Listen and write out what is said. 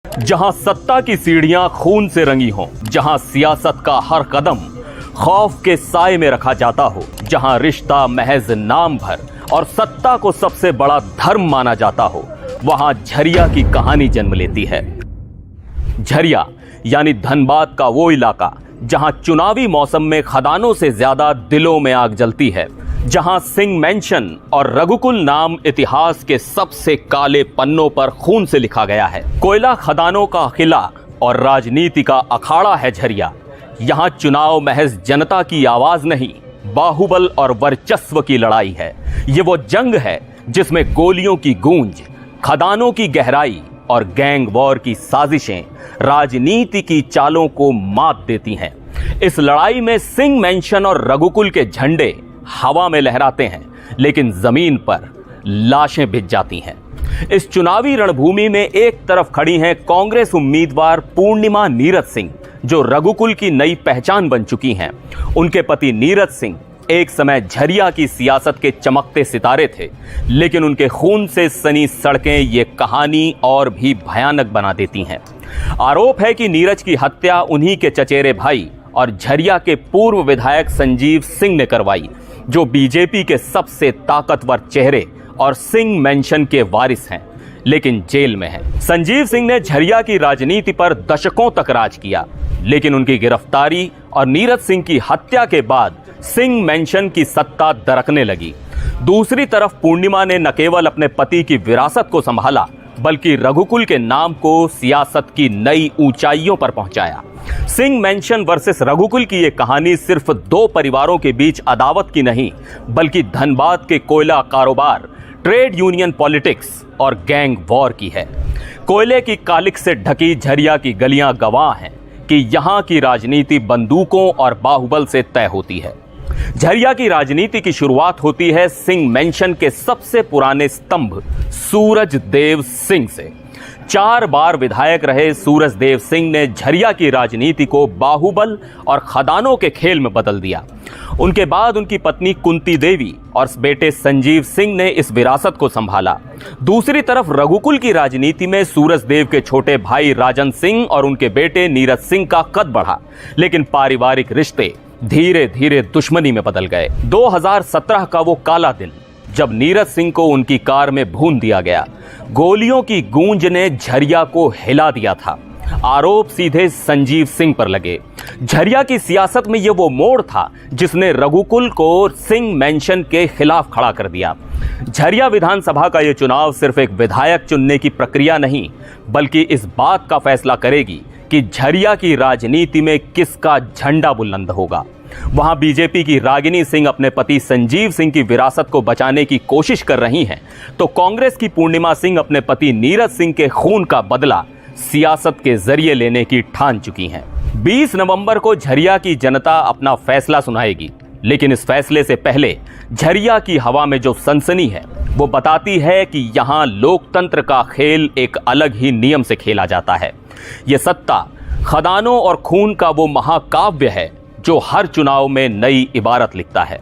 जहां सत्ता की सीढ़ियां खून से रंगी हों, जहां सियासत का हर कदम खौफ के साए में रखा जाता हो, जहां रिश्ता महज नाम भर और सत्ता को सबसे बड़ा धर्म माना जाता हो, वहां झरिया की कहानी जन्म लेती है। झरिया यानी धनबाद का वो इलाका जहां चुनावी मौसम में खदानों से ज्यादा दिलों में आग जलती है, जहां सिंह मेंशन और रघुकुल नाम इतिहास के सबसे काले पन्नों पर खून से लिखा गया है। कोयला खदानों का किला और राजनीति का अखाड़ा है झरिया। यहां चुनाव महज जनता की आवाज नहीं, बाहुबल और वर्चस्व की लड़ाई है। ये वो जंग है जिसमें गोलियों की गूंज, खदानों की गहराई और गैंग वॉर की साजिशें राजनीति की चालों को मात देती हैं। इस लड़ाई में सिंह मेंशन और रघुकुल के झंडे हवा में लहराते हैं, लेकिन जमीन पर लाशें बिछ जाती हैं। इस चुनावी रणभूमि में एक तरफ खड़ी हैं कांग्रेस उम्मीदवार पूर्णिमा नीरज सिंह, जो रघुकुल की नई पहचान बन चुकी हैं। उनके पति नीरज सिंह एक समय झरिया की सियासत के चमकते सितारे थे, लेकिन उनके खून से सनी सड़कें ये कहानी और भी भयानक बना देती हैं। आरोप है कि नीरज की हत्या उन्हीं के चचेरे भाई और झरिया के पूर्व विधायक संजीव सिंह ने करवाई, जो बीजेपी के सबसे ताकतवर चेहरे और सिंह मेंशन के वारिस हैं, लेकिन जेल में हैं। संजीव सिंह ने झरिया की राजनीति पर दशकों तक राज किया, लेकिन उनकी गिरफ्तारी और नीरज सिंह की हत्या के बाद सिंह मेंशन की सत्ता दरकने लगी। दूसरी तरफ पूर्णिमा ने न केवल अपने पति की विरासत को संभाला, बल्कि रघुकुल के नाम को सियासत की नई ऊंचाइयों पर पहुंचाया। सिंह मेंशन वर्सेस रघुकुल की यह कहानी सिर्फ दो परिवारों के बीच अदावत की नहीं, बल्कि धनबाद के कोयला कारोबार, ट्रेड यूनियन पॉलिटिक्स और गैंग वॉर की है। कोयले की कालिख से ढकी झरिया की गलियां गवाह हैं कि यहां की राजनीति बंदूकों और बाहुबल से तय होती है। झरिया की राजनीति की शुरुआत होती है सिंह मेंशन के सबसे पुराने स्तंभ सूरजदेव सिंह से। 4 बार विधायक रहे सूरजदेव सिंह ने झरिया की राजनीति को बाहुबल और खदानों के खेल में बदल दिया। उनके बाद उनकी पत्नी कुंती देवी और बेटे संजीव सिंह ने इस विरासत को संभाला। दूसरी तरफ रघुकुल की राजनीति में सूरजदेव के छोटे भाई राजन सिंह और उनके बेटे नीरज सिंह का कद बढ़ा, लेकिन पारिवारिक रिश्ते धीरे धीरे दुश्मनी में बदल गए। 2017 का वो काला दिन जब नीरज सिंह को उनकी कार में भून दिया गया। गोलियों की गूंज ने झरिया को हिला दिया था। आरोप सीधे संजीव सिंह पर लगे। झरिया की सियासत में यह वो मोड़ था जिसने रघुकुल को सिंह मेंशन के खिलाफ खड़ा कर दिया। झरिया विधानसभा का यह चुनाव सिर्फ एक विधायक चुनने की प्रक्रिया नहीं, बल्कि इस बात का फैसला करेगी कि झरिया की राजनीति में किसका झंडा बुलंद होगा। वहां बीजेपी की रागिनी सिंह अपने पति संजीव सिंह की विरासत को बचाने की कोशिश कर रही हैं, तो कांग्रेस की पूर्णिमा सिंह अपने पति नीरज सिंह के खून का बदला सियासत के जरिए लेने की ठान चुकी हैं। 20 नवंबर को झरिया की जनता अपना फैसला सुनाएगी, लेकिन इस फैसले से पहले झरिया की हवा में जो सनसनी है वो बताती है कि यहां लोकतंत्र का खेल एक अलग ही नियम से खेला जाता है। ये सत्ता, खदानों और खून का वो महाकाव्य है जो हर चुनाव में नई इबारत लिखता है।